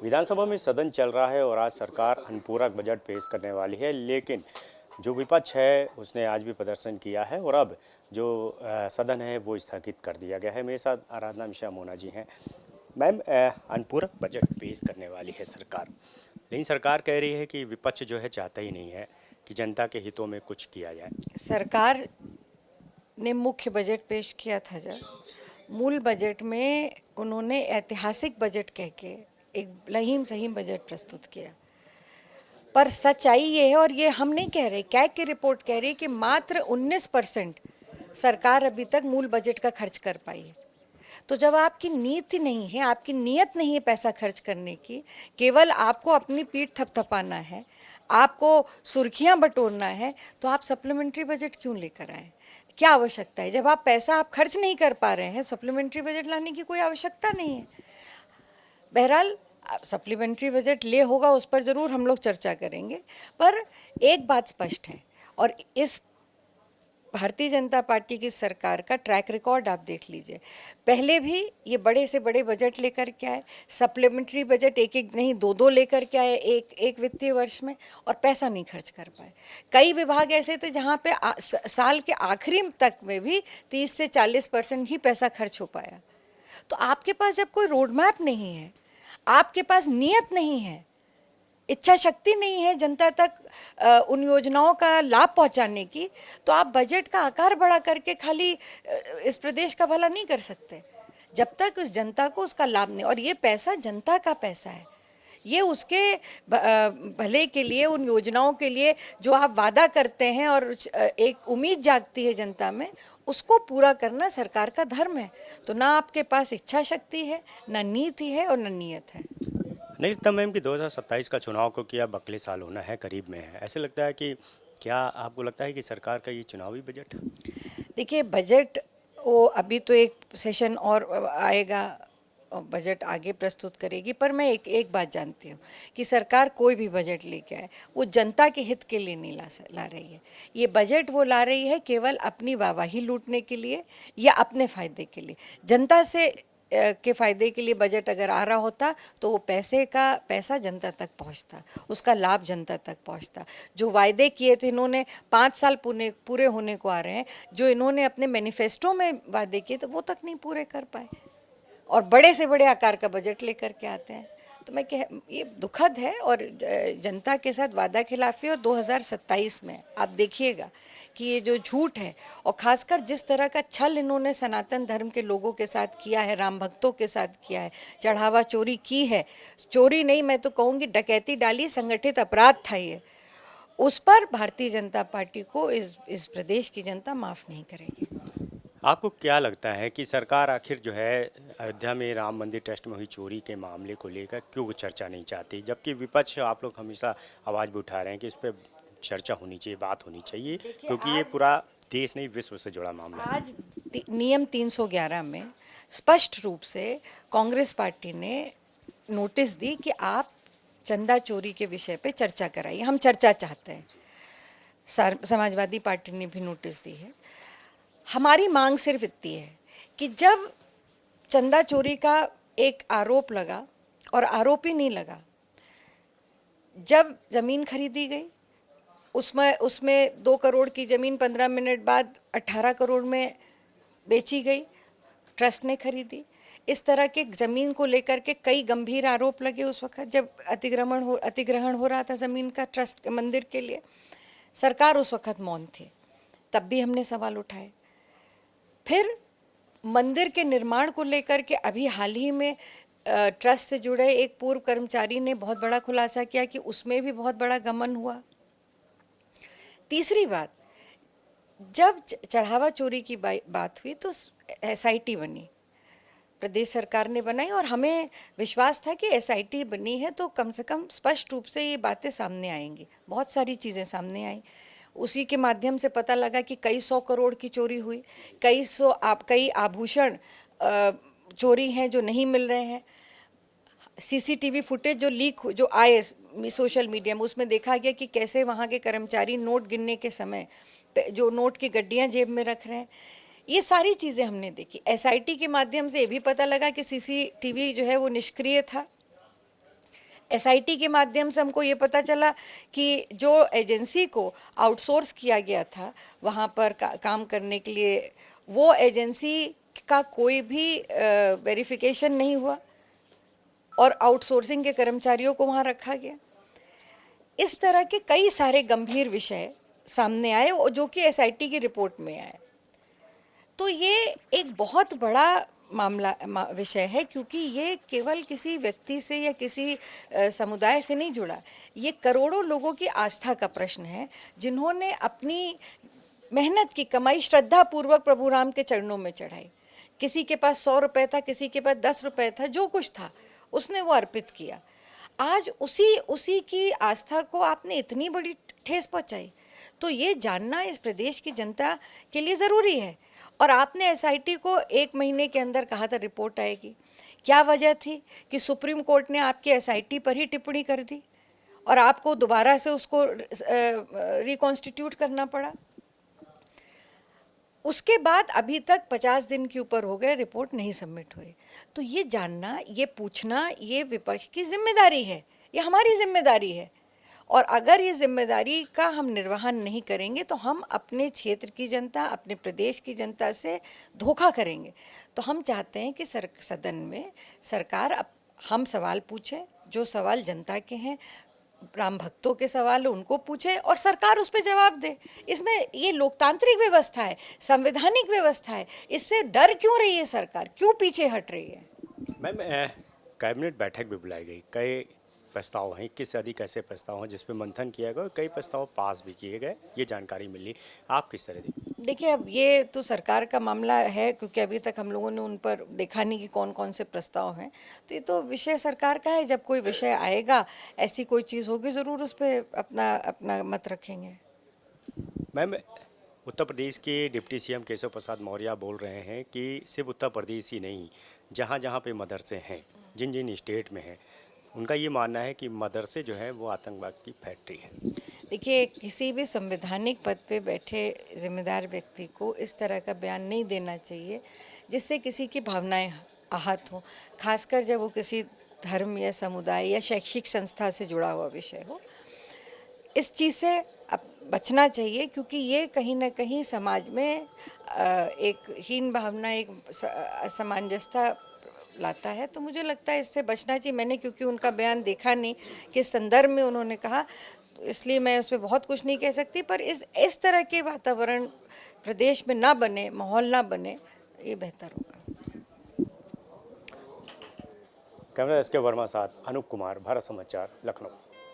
विधानसभा में सदन चल रहा है और आज सरकार अनुपूरक बजट पेश करने वाली है, लेकिन जो विपक्ष है उसने आज भी प्रदर्शन किया है और अब जो सदन है वो स्थगित कर दिया गया है। मेरे साथ आराधना मिश्रा मोना जी हैं। मैम, अनुपूरक बजट पेश करने वाली है सरकार, लेकिन सरकार कह रही है कि विपक्ष जो है चाहता ही नहीं है कि जनता के हितों में कुछ किया जाए। सरकार ने मुख्य बजट पेश किया था, जब मूल बजट में उन्होंने ऐतिहासिक बजट कह के एक लहीम सहीम बजट प्रस्तुत किया। पर सच्चाई ये है, और ये हम नहीं कह रहे, कैग की रिपोर्ट कह रही है कि मात्र 19% सरकार अभी तक मूल बजट का खर्च कर पाई है। तो जब आपकी नीति नहीं है, आपकी नीयत नहीं है पैसा खर्च करने की, केवल आपको अपनी पीठ थपथपाना है, आपको सुर्खियां बटोरना है, तो आप सप्लीमेंट्री बजट क्यों लेकर आए? क्या आवश्यकता है? जब आप पैसा आप खर्च नहीं कर पा रहे हैं, सप्लीमेंट्री बजट लाने की कोई आवश्यकता नहीं है। बहरहाल सप्लीमेंट्री बजट ले होगा, उस पर ज़रूर हम लोग चर्चा करेंगे। पर एक बात स्पष्ट है, और इस भारतीय जनता पार्टी की सरकार का ट्रैक रिकॉर्ड आप देख लीजिए। पहले भी ये बड़े से बड़े बजट लेकर के आए, सप्लीमेंट्री बजट एक एक नहीं दो दो लेकर के आए एक वित्तीय वर्ष में, और पैसा नहीं खर्च कर पाए। कई विभाग ऐसे थे जहाँ पे साल के आखिरी तक में भी 30 से 40% ही पैसा खर्च हो पाया। तो आपके पास जब कोई रोड मैप नहीं है, आपके पास नियत नहीं है, इच्छा शक्ति नहीं है जनता तक उन योजनाओं का लाभ पहुंचाने की, तो आप बजट का आकार बड़ा करके खाली इस प्रदेश का भला नहीं कर सकते जब तक उस जनता को उसका लाभ नहीं। और ये पैसा जनता का पैसा है, ये उसके भले के लिए, उन योजनाओं के लिए जो आप वादा करते हैं और एक उम्मीद जागती है जनता में, उसको पूरा करना सरकार का धर्म है। तो ना आपके पास इच्छा शक्ति है, ना नीति है और ना नियत है। नहीं लगता मैम कि 2027 का चुनाव को किया अगले साल होना है, करीब में है। ऐसे लगता है कि क्या आपको लगता है कि सरकार का ये चुनावी बजट? देखिए, बजट वो अभी तो एक सेशन और आएगा, बजट आगे प्रस्तुत करेगी। पर मैं एक बात जानती हूँ कि सरकार कोई भी बजट लेके आए, वो जनता के हित के लिए नहीं ला रही है। ये बजट वो ला रही है केवल अपनी वाहवाही लूटने के लिए या अपने फ़ायदे के लिए। जनता से के फ़ायदे के लिए बजट अगर आ रहा होता तो वो पैसा जनता तक पहुंचता, उसका लाभ जनता तक पहुंचता। जो वायदे किए थे इन्होंने, 5 साल पूरे होने को आ रहे हैं, जो इन्होंने अपने मैनिफेस्टो में वादे किए थे वो तक नहीं पूरे कर पाए, और बड़े से बड़े आकार का बजट लेकर के आते हैं। तो मैं ये दुखद है, और जनता के साथ वादा खिलाफी। और 2027 में आप देखिएगा कि ये जो झूठ है, और ख़ासकर जिस तरह का छल इन्होंने सनातन धर्म के लोगों के साथ किया है, राम भक्तों के साथ किया है, चढ़ावा चोरी की है, चोरी नहीं मैं तो कहूँगी डकैती डाली, संगठित अपराध था ये, उस पर भारतीय जनता पार्टी को इस प्रदेश की जनता माफ़ नहीं करेगी। आपको क्या लगता है कि सरकार आखिर जो है अयोध्या में राम मंदिर ट्रस्ट में हुई चोरी के मामले को लेकर क्यों चर्चा नहीं चाहती, जबकि विपक्ष आप लोग हमेशा आवाज़ भी उठा रहे हैं कि इस पर चर्चा होनी चाहिए, बात होनी चाहिए, क्योंकि ये पूरा देश नहीं विश्व से जुड़ा मामला है। आज नियम 311 में स्पष्ट रूप से कांग्रेस पार्टी ने नोटिस दी कि आप चंदा चोरी के विषय पे चर्चा कराइए, हम चर्चा चाहते हैं। समाजवादी पार्टी ने भी नोटिस दी है। हमारी मांग सिर्फ इतनी है कि जब चंदा चोरी का एक आरोप लगा, और आरोप ही नहीं लगा, जब ज़मीन खरीदी गई, उसमें 2 करोड़ की ज़मीन 15 मिनट बाद 18 करोड़ में बेची गई, ट्रस्ट ने खरीदी। इस तरह के ज़मीन को लेकर के कई गंभीर आरोप लगे उस वक्त जब अतिग्रहण हो रहा था ज़मीन का ट्रस्ट मंदिर के लिए। सरकार उस वक्त मौन थी, तब भी हमने सवाल उठाए। फिर मंदिर के निर्माण को लेकर के अभी हाल ही में ट्रस्ट से जुड़े एक पूर्व कर्मचारी ने बहुत बड़ा खुलासा किया कि उसमें भी बहुत बड़ा गमन हुआ। तीसरी बात, जब चढ़ावा चोरी की बात हुई तो SIT बनी, प्रदेश सरकार ने बनाई, और हमें विश्वास था कि SIT बनी है तो कम से कम स्पष्ट रूप से ये बातें सामने आएंगी। बहुत सारी चीज़ें सामने आई, उसी के माध्यम से पता लगा कि कई 100 करोड़ की चोरी हुई, कई आभूषण चोरी हैं जो नहीं मिल रहे हैं। CCTV फुटेज जो आए सोशल मीडिया में, उसमें देखा गया कि कैसे वहाँ के कर्मचारी नोट गिनने के समय जो नोट की गड्डियाँ जेब में रख रहे हैं। ये सारी चीज़ें हमने देखी। SIT के माध्यम से ये भी पता लगा कि CCTV जो है वो निष्क्रिय था। एसआईटी के माध्यम से हमको ये पता चला कि जो एजेंसी को आउटसोर्स किया गया था वहाँ पर काम करने के लिए, वो एजेंसी का कोई भी वेरिफिकेशन नहीं हुआ और आउटसोर्सिंग के कर्मचारियों को वहाँ रखा गया। इस तरह के कई सारे गंभीर विषय सामने आए और जो कि एसआईटी की रिपोर्ट में आए। तो ये एक बहुत बड़ा विषय है, क्योंकि ये केवल किसी व्यक्ति से या किसी समुदाय से नहीं जुड़ा, ये करोड़ों लोगों की आस्था का प्रश्न है, जिन्होंने अपनी मेहनत की कमाई श्रद्धा पूर्वक प्रभु राम के चरणों में चढ़ाई। किसी के पास 100 रुपये था, किसी के पास 10 रुपये था, जो कुछ था उसने वो अर्पित किया। आज उसी की आस्था को आपने इतनी बड़ी ठेस पहुंचाई, तो ये जानना इस प्रदेश की जनता के लिए ज़रूरी है। और आपने एसआईटी को 1 महीने के अंदर कहा था रिपोर्ट आएगी। क्या वजह थी कि सुप्रीम कोर्ट ने आपकी एसआईटी पर ही टिप्पणी कर दी और आपको दोबारा से उसको रिकॉन्स्टिट्यूट करना पड़ा? उसके बाद अभी तक 50 दिन के ऊपर हो गए, रिपोर्ट नहीं सबमिट हुई। तो ये जानना, ये पूछना, ये विपक्ष की जिम्मेदारी है, ये हमारी जिम्मेदारी है। और अगर ये जिम्मेदारी का हम निर्वहन नहीं करेंगे तो हम अपने क्षेत्र की जनता, अपने प्रदेश की जनता से धोखा करेंगे। तो हम चाहते हैं कि सदन में सरकार हम सवाल पूछे, जो सवाल जनता के हैं, राम भक्तों के सवाल उनको पूछे और सरकार उस पर जवाब दे। इसमें ये लोकतांत्रिक व्यवस्था है, संवैधानिक व्यवस्था है, इससे डर क्यों रही है सरकार, क्यों पीछे हट रही है? मैम, कैबिनेट बैठक भी बुलाई गई, कई प्रस्ताव हैं, 21 से अधिक ऐसे प्रस्ताव हैं जिसपे मंथन किया गया, कई प्रस्ताव पास भी किए गए, ये जानकारी मिली। आप किस तरह देखिए? देखिए, अब ये तो सरकार का मामला है, क्योंकि अभी तक हम लोगों ने उन पर देखा नहीं कि कौन कौन से प्रस्ताव हैं। तो ये तो विषय सरकार का है, जब कोई विषय आएगा, ऐसी कोई चीज़ होगी, ज़रूर उस पर अपना मत रखेंगे। मैम, उत्तर प्रदेश के डिप्टी सीएम केशव प्रसाद मौर्य बोल रहे हैं कि सिर्फ उत्तर प्रदेश ही नहीं, जहाँ जहाँ पे मदरसे हैं, जिन जिन स्टेट में हैं, उनका ये मानना है कि मदरसे जो है वो आतंकवाद की फैक्ट्री है। देखिए, किसी भी संवैधानिक पद पे बैठे जिम्मेदार व्यक्ति को इस तरह का बयान नहीं देना चाहिए जिससे किसी की भावनाएं आहत हों, खासकर जब वो किसी धर्म या समुदाय या शैक्षिक संस्था से जुड़ा हुआ विषय हो। इस चीज़ से अब बचना चाहिए, क्योंकि ये कहीं ना कहीं समाज में एक हीन भावना, एक असमंजसता लाता है। तो मुझे लगता है इससे बचना चाहिए। मैंने क्योंकि उनका बयान देखा नहीं, किस संदर्भ में उन्होंने कहा, तो इसलिए मैं उसमें बहुत कुछ नहीं कह सकती। पर इस तरह के वातावरण प्रदेश में ना बने, माहौल ना बने, ये बेहतर होगा। कैमरा एस के वर्मा साथ अनूप कुमार, भारत समाचार, लखनऊ।